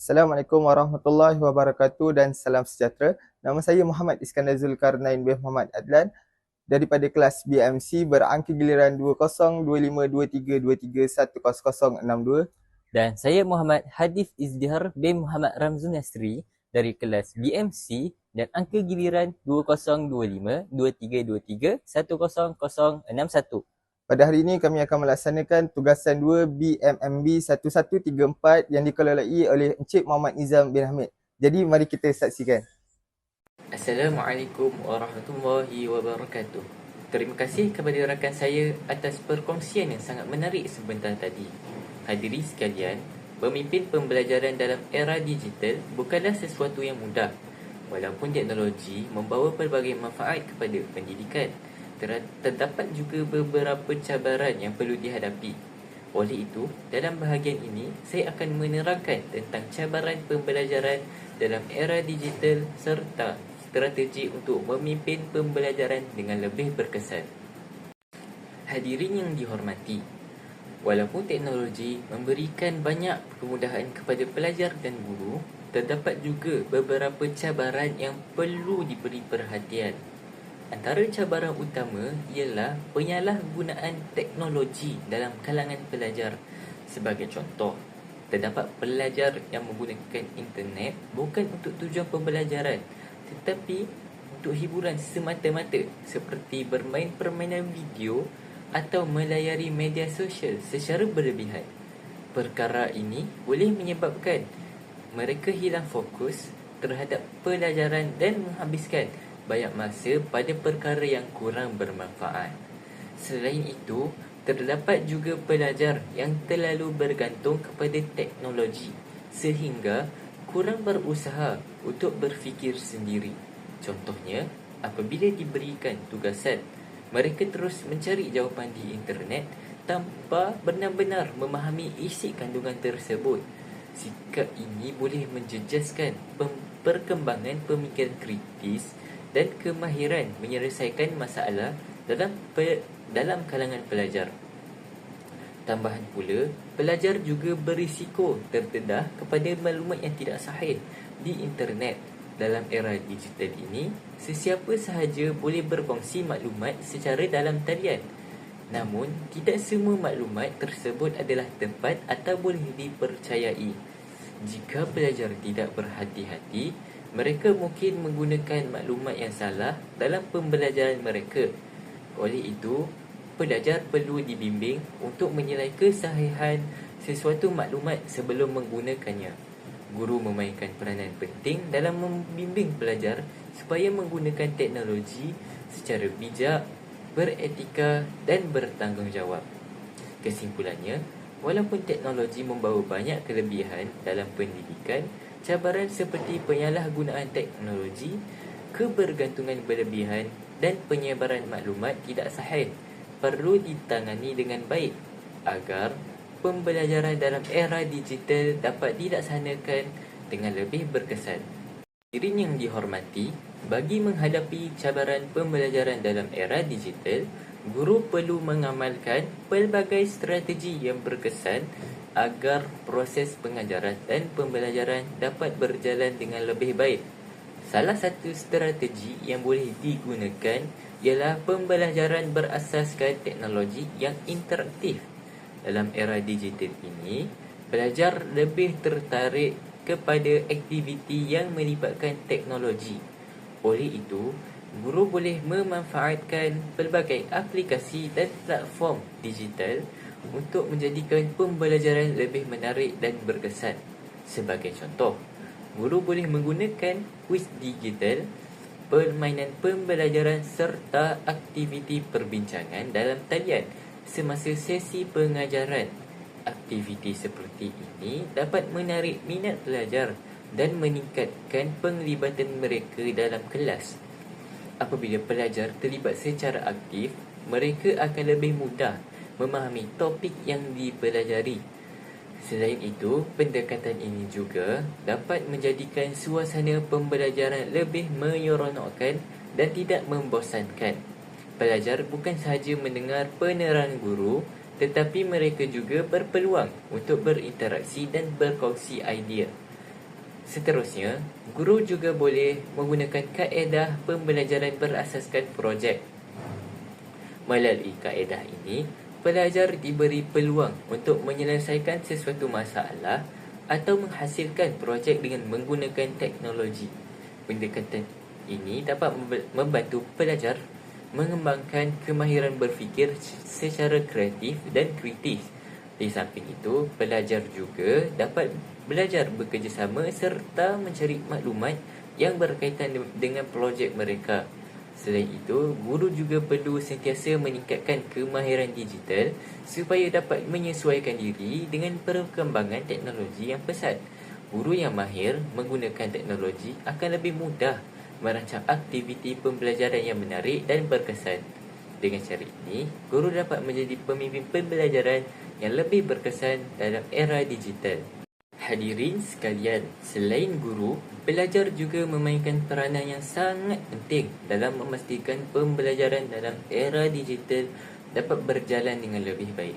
Assalamualaikum warahmatullahi wabarakatuh dan salam sejahtera. Nama saya Muhammad Iskandar Zulkarnain bin Muhammad Adlan daripada kelas BMC berangka giliran 20252323100062. Dan saya Muhammad Hadif Izdihar bin Muhammad Ramzun Nasri dari kelas BMC dan angka giliran 20252323100061. Pada hari ini kami akan melaksanakan tugasan 2 BMMB 1134 yang dikelolai oleh Encik Muhammad Nizam bin Hamid. Jadi mari kita saksikan. Assalamualaikum warahmatullahi wabarakatuh. Terima kasih kepada rakan saya atas perkongsian yang sangat menarik sebentar tadi. Hadirin sekalian, memimpin pembelajaran dalam era digital bukanlah sesuatu yang mudah. Walaupun teknologi membawa pelbagai manfaat kepada pendidikan, terdapat juga beberapa cabaran yang perlu dihadapi. Oleh itu, dalam bahagian ini, saya akan menerangkan tentang cabaran pembelajaran dalam era digital serta strategi untuk memimpin pembelajaran dengan lebih berkesan. Hadirin yang dihormati, walaupun teknologi memberikan banyak kemudahan kepada pelajar dan guru, terdapat juga beberapa cabaran yang perlu diberi perhatian. Antara cabaran utama ialah penyalahgunaan teknologi dalam kalangan pelajar. Sebagai contoh, terdapat pelajar yang menggunakan internet bukan untuk tujuan pembelajaran, tetapi untuk hiburan semata-mata seperti bermain permainan video atau melayari media sosial secara berlebihan. Perkara ini boleh menyebabkan mereka hilang fokus terhadap pelajaran dan menghabiskan banyak masa pada perkara yang kurang bermanfaat. Selain itu, terdapat juga pelajar yang terlalu bergantung kepada teknologi sehingga kurang berusaha untuk berfikir sendiri. Contohnya, apabila diberikan tugasan, mereka terus mencari jawapan di internet tanpa benar-benar memahami isi kandungan tersebut. Sikap ini boleh menjejaskan perkembangan pemikiran kritis dan kemahiran menyelesaikan masalah dalam kalangan pelajar. Tambahan pula, pelajar juga berisiko terdedah kepada maklumat yang tidak sahih di internet. Dalam era digital ini, sesiapa sahaja boleh berkongsi maklumat secara dalam talian. Namun, tidak semua maklumat tersebut adalah tepat atau boleh dipercayai. Jika pelajar tidak berhati-hati, mereka mungkin menggunakan maklumat yang salah dalam pembelajaran mereka. Oleh itu, pelajar perlu dibimbing untuk menilai kesahihan sesuatu maklumat sebelum menggunakannya. Guru memainkan peranan penting dalam membimbing pelajar supaya menggunakan teknologi secara bijak, beretika dan bertanggungjawab. Kesimpulannya, walaupun teknologi membawa banyak kelebihan dalam pendidikan, cabaran seperti penyalahgunaan teknologi, kebergantungan berlebihan dan penyebaran maklumat tidak sahih perlu ditangani dengan baik agar pembelajaran dalam era digital dapat dilaksanakan dengan lebih berkesan. Hadirin yang dihormati, bagi menghadapi cabaran pembelajaran dalam era digital, guru perlu mengamalkan pelbagai strategi yang berkesan agar proses pengajaran dan pembelajaran dapat berjalan dengan lebih baik. Salah satu strategi yang boleh digunakan ialah pembelajaran berasaskan teknologi yang interaktif. Dalam era digital ini, pelajar lebih tertarik kepada aktiviti yang melibatkan teknologi. Oleh itu, guru boleh memanfaatkan pelbagai aplikasi dan platform digital untuk menjadikan pembelajaran lebih menarik dan berkesan. Sebagai contoh, guru boleh menggunakan kuis digital, permainan pembelajaran serta aktiviti perbincangan dalam talian semasa sesi pengajaran. Aktiviti seperti ini dapat menarik minat pelajar dan meningkatkan penglibatan mereka dalam kelas. Apabila pelajar terlibat secara aktif, mereka akan lebih mudah memahami topik yang dipelajari. Selain itu, pendekatan ini juga dapat menjadikan suasana pembelajaran lebih menyeronokkan dan tidak membosankan. Pelajar bukan sahaja mendengar penerangan guru, tetapi mereka juga berpeluang untuk berinteraksi dan berkongsi idea. Seterusnya, guru juga boleh menggunakan kaedah pembelajaran berasaskan projek. Melalui kaedah ini, pelajar diberi peluang untuk menyelesaikan sesuatu masalah atau menghasilkan projek dengan menggunakan teknologi. Pendekatan ini dapat membantu pelajar mengembangkan kemahiran berfikir secara kreatif dan kritis. Di samping itu, pelajar juga dapat belajar bekerjasama serta mencari maklumat yang berkaitan dengan projek mereka. Selain itu, guru juga perlu sentiasa meningkatkan kemahiran digital supaya dapat menyesuaikan diri dengan perkembangan teknologi yang pesat. Guru yang mahir menggunakan teknologi akan lebih mudah merancang aktiviti pembelajaran yang menarik dan berkesan. Dengan cara ini, guru dapat menjadi pemimpin pembelajaran yang lebih berkesan dalam era digital. Hadirin sekalian, selain guru, pelajar juga memainkan peranan yang sangat penting dalam memastikan pembelajaran dalam era digital dapat berjalan dengan lebih baik.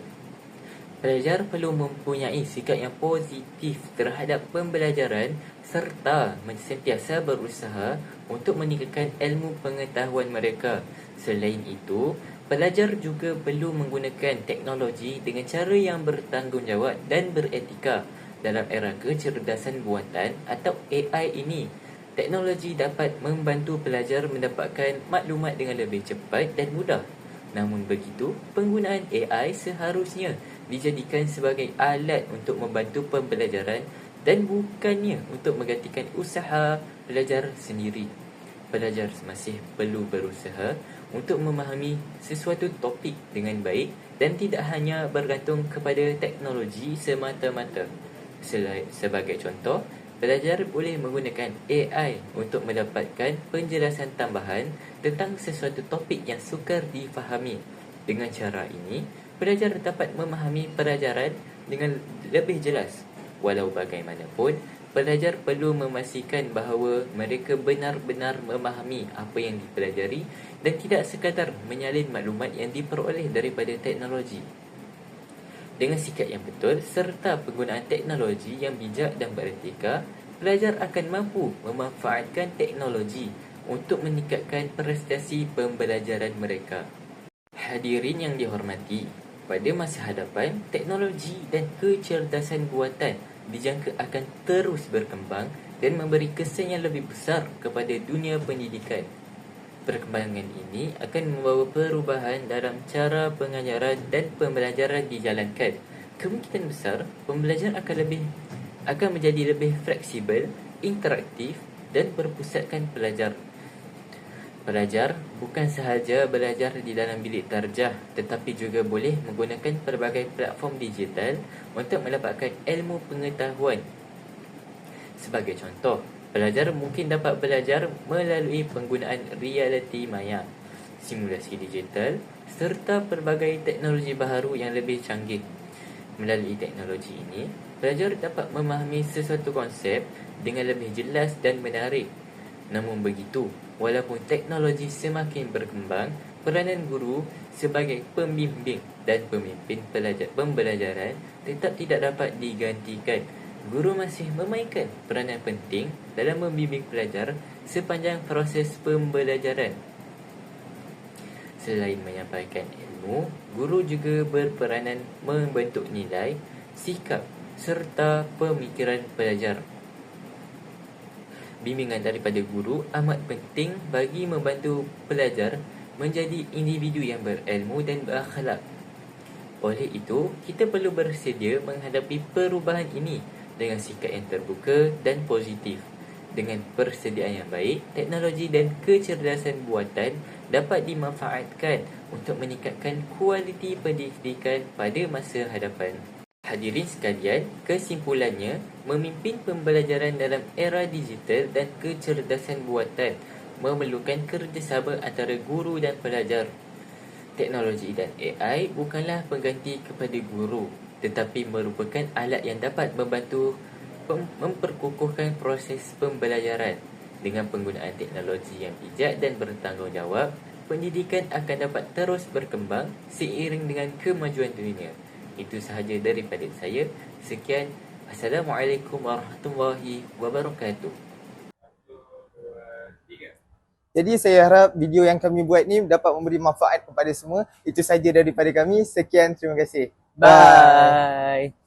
Pelajar perlu mempunyai sikap yang positif terhadap pembelajaran serta sentiasa berusaha untuk meningkatkan ilmu pengetahuan mereka. Selain itu, pelajar juga perlu menggunakan teknologi dengan cara yang bertanggungjawab dan beretika. Dalam era kecerdasan buatan atau AI ini, teknologi dapat membantu pelajar mendapatkan maklumat dengan lebih cepat dan mudah. Namun begitu, penggunaan AI seharusnya dijadikan sebagai alat untuk membantu pembelajaran dan bukannya untuk menggantikan usaha belajar sendiri. Pelajar masih perlu berusaha untuk memahami sesuatu topik dengan baik dan tidak hanya bergantung kepada teknologi semata-mata. Sebagai contoh, pelajar boleh menggunakan AI untuk mendapatkan penjelasan tambahan tentang sesuatu topik yang sukar difahami. Dengan cara ini, pelajar dapat memahami pelajaran dengan lebih jelas. Walau bagaimanapun, pelajar perlu memastikan bahawa mereka benar-benar memahami apa yang dipelajari dan tidak sekadar menyalin maklumat yang diperoleh daripada teknologi. Dengan sikap yang betul serta penggunaan teknologi yang bijak dan beretika, pelajar akan mampu memanfaatkan teknologi untuk meningkatkan prestasi pembelajaran mereka. Hadirin yang dihormati, pada masa hadapan, teknologi dan kecerdasan buatan dijangka akan terus berkembang dan memberi kesan yang lebih besar kepada dunia pendidikan. Perkembangan ini akan membawa perubahan dalam cara pengajaran dan pembelajaran dijalankan. Kemungkinan besar, pembelajaran akan menjadi lebih fleksibel, interaktif dan berpusatkan pelajar. Pelajar bukan sahaja belajar di dalam bilik tarjah, tetapi juga boleh menggunakan pelbagai platform digital untuk mendapatkan ilmu pengetahuan. Sebagai contoh, pelajar mungkin dapat belajar melalui penggunaan realiti maya, simulasi digital serta pelbagai teknologi baharu yang lebih canggih. Melalui teknologi ini, pelajar dapat memahami sesuatu konsep dengan lebih jelas dan menarik. Namun begitu, walaupun teknologi semakin berkembang, peranan guru sebagai pembimbing dan pemimpin pembelajaran tetap tidak dapat digantikan. Guru masih memainkan peranan penting dalam membimbing pelajar sepanjang proses pembelajaran. Selain menyampaikan ilmu, guru juga berperanan membentuk nilai, sikap serta pemikiran pelajar. Bimbingan daripada guru amat penting bagi membantu pelajar menjadi individu yang berilmu dan berakhlak. Oleh itu, kita perlu bersedia menghadapi perubahan ini dengan sikap yang terbuka dan positif. Dengan persediaan yang baik, teknologi dan kecerdasan buatan dapat dimanfaatkan untuk meningkatkan kualiti pendidikan pada masa hadapan. Hadirin sekalian, kesimpulannya, memimpin pembelajaran dalam era digital dan kecerdasan buatan memerlukan kerjasama antara guru dan pelajar. Teknologi dan AI bukanlah pengganti kepada guru, tetapi merupakan alat yang dapat membantu memperkukuhkan proses pembelajaran. Dengan penggunaan teknologi yang bijak dan bertanggungjawab, pendidikan akan dapat terus berkembang seiring dengan kemajuan dunia. Itu sahaja daripada saya. Sekian, Assalamualaikum warahmatullahi wabarakatuh. Jadi saya harap video yang kami buat ni dapat memberi manfaat kepada semua. Itu saja daripada kami. Sekian, terima kasih. Bye.